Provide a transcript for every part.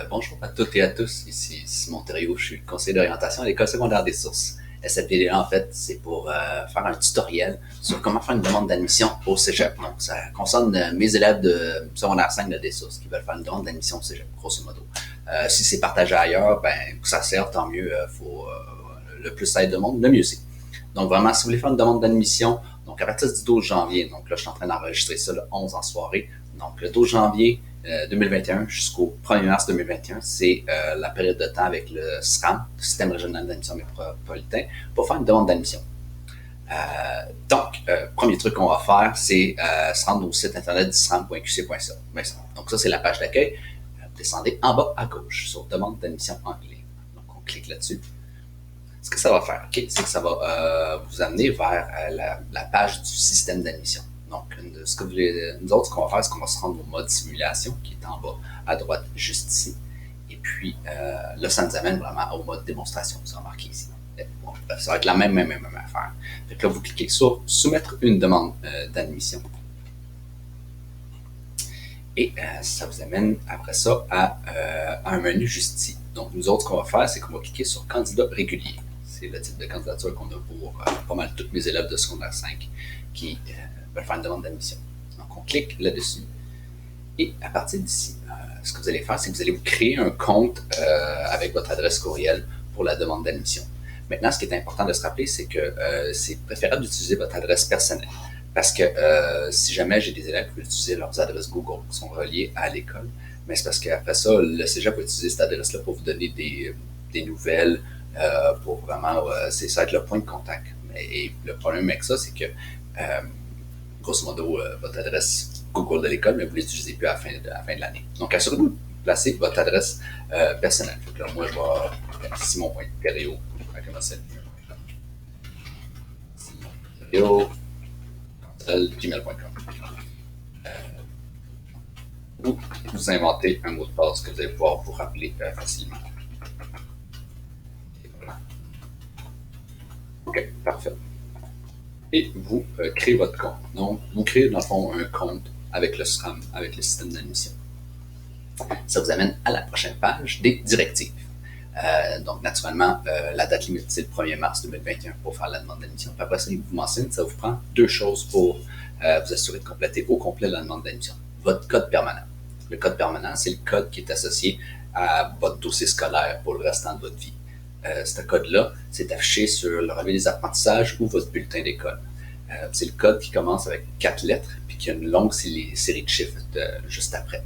Bonjour à toutes et à tous. Ici Simon Thériault, je suis conseiller d'orientation à l'École secondaire des sources. Et cette vidéo-là, en fait, c'est pour faire un tutoriel sur comment faire une demande d'admission au cégep. Donc, ça concerne mes élèves de secondaire 5 de des sources qui veulent faire une demande d'admission au cégep, grosso modo. Si c'est partagé ailleurs, que ça sert, tant mieux. Le plus ça aide de monde, le mieux c'est. Donc, vraiment, si vous voulez faire une demande d'admission, donc à partir du 12 janvier, donc là, je suis en train d'enregistrer ça le 11 en soirée. Donc, le 12 janvier 2021 jusqu'au 1er mars 2021, c'est la période de temps avec le SRAM, le Système régional d'admission métropolitain, pour faire une demande d'admission. Premier truc qu'on va faire, c'est se rendre au site internet du sram.qc.ca. Donc, ça, c'est la page d'accueil. Vous descendez en bas à gauche sur demande d'admission en ligne. Donc, on clique là-dessus. Ce que ça va faire, c'est que ça va vous amener vers la page du système d'admission. Donc, nous autres, ce qu'on va faire, c'est qu'on va se rendre au mode simulation, qui est en bas à droite, juste ici. Et puis, là, ça nous amène vraiment au mode démonstration, vous remarquez ici. Bon, ça va être la même affaire. Fait que là, vous cliquez sur soumettre une demande d'admission. Et ça vous amène après ça à un menu juste ici. Donc, nous autres, ce qu'on va faire, c'est qu'on va cliquer sur candidat régulier. C'est le type de candidature qu'on a pour pas mal tous mes élèves de secondaire 5 qui veulent faire une demande d'admission. Donc, on clique là-dessus. Et à partir d'ici, ce que vous allez faire, c'est que vous allez vous créer un compte avec votre adresse courriel pour la demande d'admission. Maintenant, ce qui est important de se rappeler, c'est que c'est préférable d'utiliser votre adresse personnelle. Parce que si jamais j'ai des élèves qui veulent utiliser leurs adresses Google qui sont reliées à l'école, mais c'est parce qu'après ça, le cégep va utiliser cette adresse-là pour vous donner des nouvelles, pour vraiment, ça va être le point de contact. Et le problème avec ça, c'est que, grosso modo, votre adresse Google de l'école, mais vous ne l'utilisez plus à la fin de l'année. Donc, assurez-vous de placer votre adresse personnelle. Donc là, moi, je vais simon.thériault, gmail.com. Ou vous inventez un mot de passe que vous allez pouvoir vous rappeler facilement. Et voilà. OK, parfait. Et vous créez votre compte. Donc, vous créez dans le fond un compte avec le SRAM, avec le système d'admission. Ça vous amène à la prochaine page des directives. Donc, naturellement, la date limite, c'est le 1er mars 2021 pour faire la demande d'admission. Puis après ça, il vous mentionne que ça vous prend 2 choses pour vous assurer de compléter au complet la demande d'admission. Votre code permanent. Le code permanent, c'est le code qui est associé à votre dossier scolaire pour le restant de votre vie. Ce code-là, c'est affiché sur le relevé des apprentissages ou votre bulletin d'école. C'est le code qui commence avec 4 lettres puis qui a une longue série de chiffres juste après.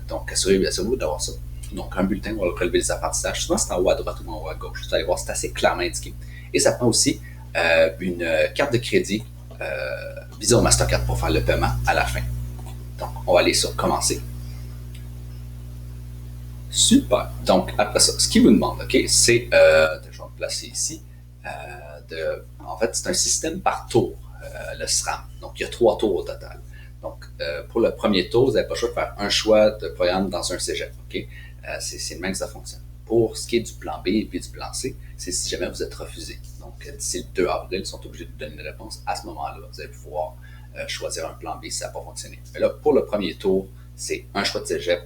Donc, assurez-vous d'avoir ça. Donc, un bulletin ou le relevé des apprentissages, souvent c'est en haut à droite ou en haut à gauche. Vous allez voir, c'est assez clairement indiqué. Et ça prend aussi une carte de crédit Visa ou Mastercard pour faire le paiement à la fin. Donc, on va aller sur commencer. Super. Donc, après ça, ce qu'il vous demande, c'est, je vais me placer ici, en fait, c'est un système par tour, le SRAM. Donc, il y a 3 tours au total. Donc, pour le premier tour, vous n'avez pas le choix de faire un choix de programme dans un cégep. C'est le même que ça fonctionne. Pour ce qui est du plan B et puis du plan C, c'est si jamais vous êtes refusé. Donc, d'ici le 2 avril, ils sont obligés de vous donner une réponse. À ce moment-là, vous allez pouvoir choisir un plan B si ça n'a pas fonctionné. Mais là, pour le premier tour, c'est un choix de cégep,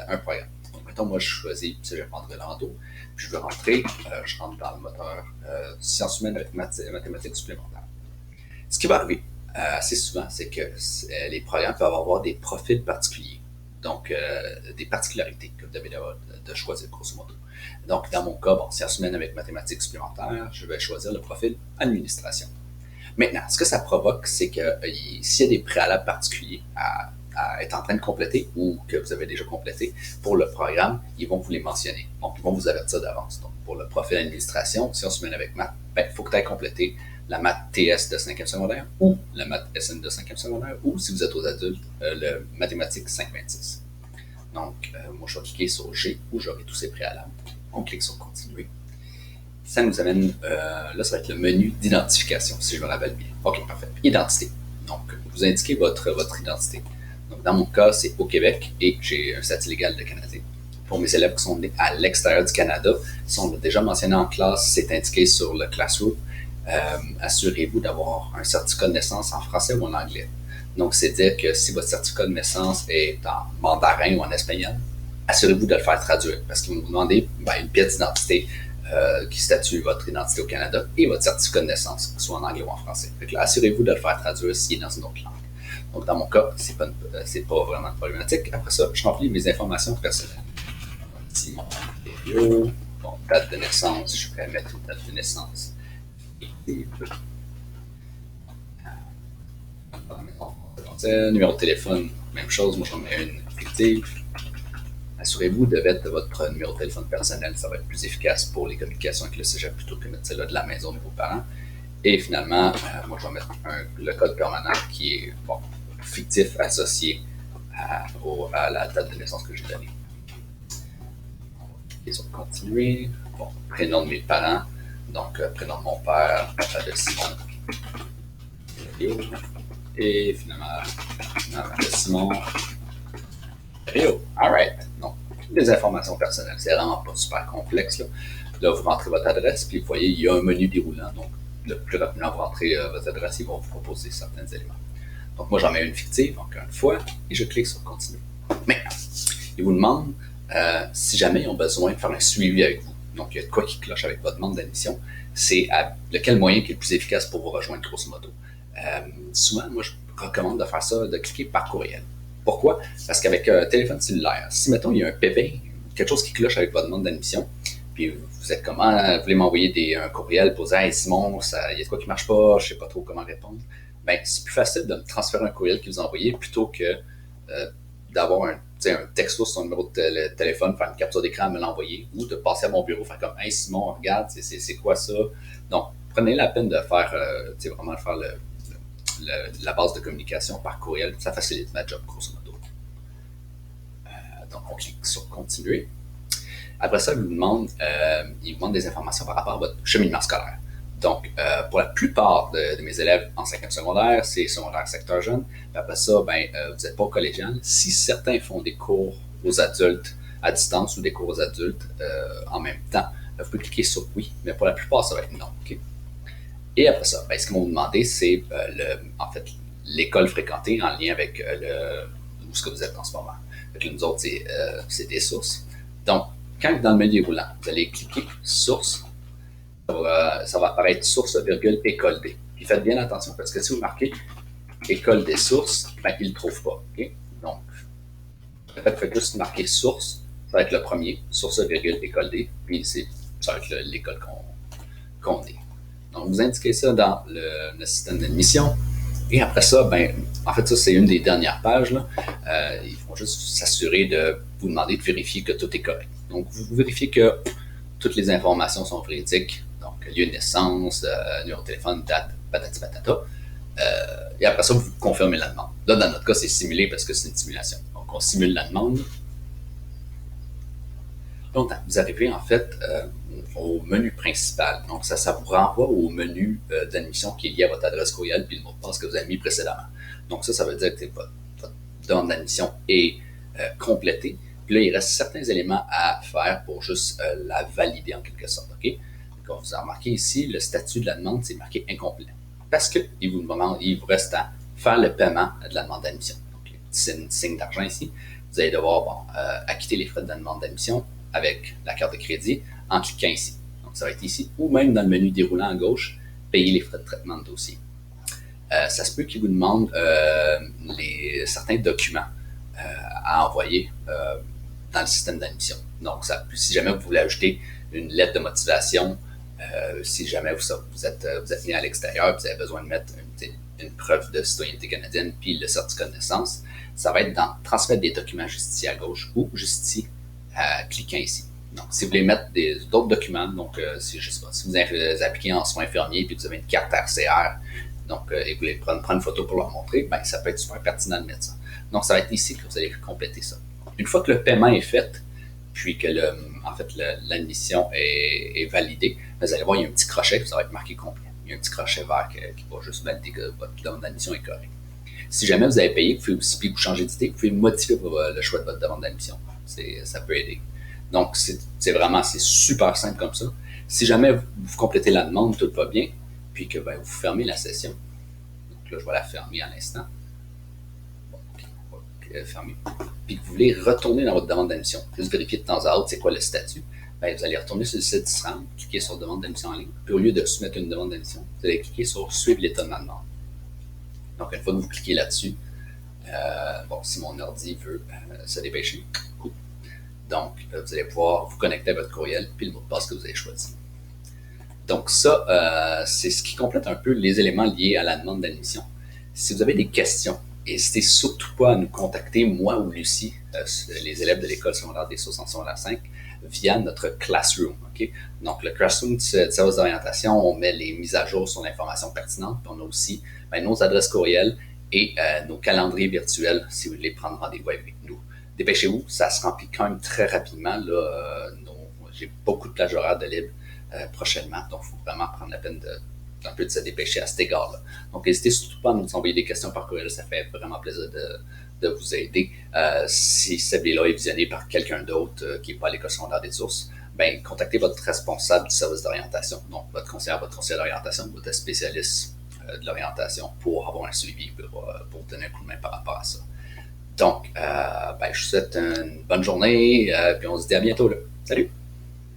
un programme. Donc, mettons, moi, je choisis cégep André-Lando, puis je veux rentrer, je rentre dans le moteur sciences humaines avec mathématiques supplémentaires. Ce qui va arriver assez souvent, c'est que les programmes peuvent avoir des profils particuliers. Donc, des particularités que vous devez de choisir, grosso modo. Donc, dans mon cas, sciences humaines avec mathématiques supplémentaires, je vais choisir le profil administration. Maintenant, ce que ça provoque, c'est que s'il y a des préalables particuliers à être en train de compléter ou que vous avez déjà complété pour le programme, ils vont vous les mentionner. Donc, ils vont vous avertir d'avance. Donc, pour le profil administration, sciences humaines avec maths, il faut que tu aies complété la maths TS de 5e secondaire ou la maths SN de 5e secondaire ou, si vous êtes aux adultes, le mathématiques 526. Donc, moi, je vais cliquer sur G où j'aurai tous ces préalables. On clique sur continuer. Ça nous amène, là, ça va être le menu d'identification, si je me rappelle bien. OK, parfait. Identité. Donc, vous indiquez votre identité. Donc, dans mon cas, c'est au Québec et j'ai un statut légal de Canadien. Pour mes élèves qui sont nés à l'extérieur du Canada, si on l'a déjà mentionné en classe, c'est indiqué sur le Classroom. Assurez-vous d'avoir un certificat de naissance en français ou en anglais. Donc, c'est dire que si votre certificat de naissance est en mandarin ou en espagnol, assurez-vous de le faire traduire parce qu'ils vont vous demander une pièce d'identité qui statue votre identité au Canada et votre certificat de naissance, soit en anglais ou en français. Fait que là, assurez-vous de le faire traduire s'il est dans une autre langue. Donc, dans mon cas, c'est pas vraiment problématique. Après ça, je remplis mes informations personnelles. Simon Thériault, bon, date de naissance, je pourrais mettre une date de naissance. Numéro de téléphone, même chose, moi j'en mets une fictive. Assurez-vous de mettre votre numéro de téléphone personnel, ça va être plus efficace pour les communications avec le cégep plutôt que mettre celle-là de la maison de vos parents. Et finalement, moi je vais mettre le code permanent qui est fictif associé à la date de naissance que j'ai donnée. Et sur continuer, bon, prénom de mes parents, donc prénom de mon père, de Simon. Et finalement de Simon. Rio. Alright. Donc, des informations personnelles. C'est vraiment pas super complexe. Là, vous rentrez votre adresse, puis vous voyez, il y a un menu déroulant. Donc, le plus rapidement vous rentrez votre adresse, ils vont vous proposer certains éléments. Donc, moi, j'en mets une fictive, encore une fois, et je clique sur Continuer. Maintenant, ils vous demandent si jamais ils ont besoin de faire un suivi avec vous. Donc, il y a de quoi qui cloche avec votre demande d'admission. C'est lequel moyen qui est le plus efficace pour vous rejoindre, grosso modo. Souvent, moi, je recommande de faire ça, de cliquer par courriel. Pourquoi? Parce qu'avec un téléphone cellulaire, si, mettons, il y a un pépin, quelque chose qui cloche avec votre demande d'admission, puis vous êtes comment, vous voulez m'envoyer un courriel pour dire « Hey Simon, il y a de quoi qui ne marche pas, je ne sais pas trop comment répondre », bien, c'est plus facile de me transférer un courriel que vous envoyez plutôt que d'avoir un texto sur son numéro de téléphone, faire une capture d'écran, me l'envoyer, ou de passer à mon bureau, faire comme « Hey Simon, regarde, c'est quoi ça? » Donc, prenez la peine de faire, vraiment faire la base de communication par courriel, ça facilite ma job, grosso modo. Donc, on clique sur Continuer. Après ça, il vous demande des informations par rapport à votre cheminement scolaire. Donc, pour la plupart de mes élèves en 5e secondaire, c'est secondaire secteur jeune. Puis après ça, vous n'êtes pas au collégial. Si certains font des cours aux adultes à distance ou des cours aux adultes en même temps, vous pouvez cliquer sur oui, mais pour la plupart, ça va être non. Okay? Et après ça, ce qu'ils vont vous demander, c'est l'école fréquentée en lien avec où ce que vous êtes en ce moment. Donc, nous autres, c'est des sources. Donc, quand dans le menu déroulant, vous allez cliquer source, ça va apparaître source, virgule, école D. Puis faites bien attention parce que si vous marquez école des sources, il ne le trouve pas. Okay? Donc, faites juste marquer source, ça va être le premier, source, virgule, école D, puis ça va être l'école qu'on est. Donc, vous indiquez ça dans le système d'admission. Et après ça, en fait, ça, c'est une des dernières pages. Là. Ils vont juste s'assurer de vous demander de vérifier que tout est correct. Donc, vous vérifiez que toutes les informations sont véridiques. Donc, lieu de naissance, numéro de téléphone, date, patati patata. Et après ça, vous confirmez la demande. Là, dans notre cas, c'est simulé parce que c'est une simulation. Donc, on simule la demande. Donc, vous arrivez en fait au menu principal. Donc, ça vous renvoie au menu d'admission qui est lié à votre adresse courriel puis le mot de passe que vous avez mis précédemment. Donc, ça veut dire que votre demande d'admission est complétée. Puis là, il reste certains éléments à faire pour juste la valider en quelque sorte. Okay? Comme vous avez remarqué ici, le statut de la demande, c'est marqué incomplet. Parce qu'il vous reste à faire le paiement de la demande d'admission. Donc, le petit signe d'argent ici. Vous allez devoir acquitter les frais de la demande d'admission avec la carte de crédit en cliquant ici. Donc, ça va être ici, ou même dans le menu déroulant à gauche, payer les frais de traitement de dossier. Ça se peut qu'il vous demande certains documents à envoyer dans le système d'admission. Donc, si jamais vous voulez ajouter une lettre de motivation, si jamais vous êtes mis à l'extérieur, vous avez besoin de mettre une preuve de citoyenneté canadienne puis le certificat de naissance, ça va être dans transmettre des documents juste ici à gauche ou juste ici cliquant ici. Donc, si vous voulez mettre d'autres documents, donc si vous appliquez en soins infirmiers et que vous avez une carte RCR, donc, et vous voulez prendre une photo pour leur montrer, ça peut être super pertinent de mettre ça. Donc, ça va être ici que vous allez compléter ça. Une fois que le paiement est fait, puis que l'admission est validée, vous allez voir, il y a un petit crochet, ça va être marqué complet. Il y a un petit crochet vert qui va juste valider que votre demande d'admission est correcte. Si jamais vous avez payé, vous pouvez aussi vous changer d'idée, vous pouvez modifier le choix de votre demande d'admission. Ça peut aider. Donc, c'est super simple comme ça. Si jamais vous complétez la demande, tout va bien, puis que vous fermez la session. Donc là, je vais la fermer à l'instant. Bon, okay. On va fermé, puis que vous voulez retourner dans votre demande d'admission, juste vérifier de temps à autre c'est quoi le statut, ben, vous allez retourner sur le site du SRAM, cliquer sur demande d'admission en ligne, puis au lieu de soumettre une demande d'admission, vous allez cliquer sur suivre l'état de ma demande. Donc, une fois que vous cliquez là-dessus, bon, si mon ordi veut se dépêcher, cool. Donc, vous allez pouvoir vous connecter à votre courriel puis le mot de passe que vous avez choisi. Donc, ça, c'est ce qui complète un peu les éléments liés à la demande d'admission. Si vous avez des questions, n'hésitez surtout pas à nous contacter, moi ou Lucie, les élèves de l'École secondaire des Sources en secondaire 5, via notre Classroom. Okay? Donc, le Classroom du service d'orientation, on met les mises à jour sur l'information pertinente. Puis on a aussi nos adresses courriels et nos calendriers virtuels si vous voulez prendre rendez-vous avec nous. Dépêchez-vous, ça se remplit quand même très rapidement. J'ai beaucoup de plages horaires de libre prochainement, donc il faut vraiment prendre la peine un peu de se dépêcher à cet égard-là. Donc, n'hésitez surtout pas à nous envoyer des questions par courriel, ça fait vraiment plaisir de vous aider. Si cette vidéo est visionnée par quelqu'un d'autre qui n'est pas à l'École secondaire des Sources, ben, contactez votre responsable du service d'orientation, donc votre conseiller d'orientation, votre spécialiste de l'orientation pour avoir un suivi, pour vous donner un coup de main par rapport à ça. Donc, je vous souhaite une bonne journée, puis on se dit à bientôt là. Salut!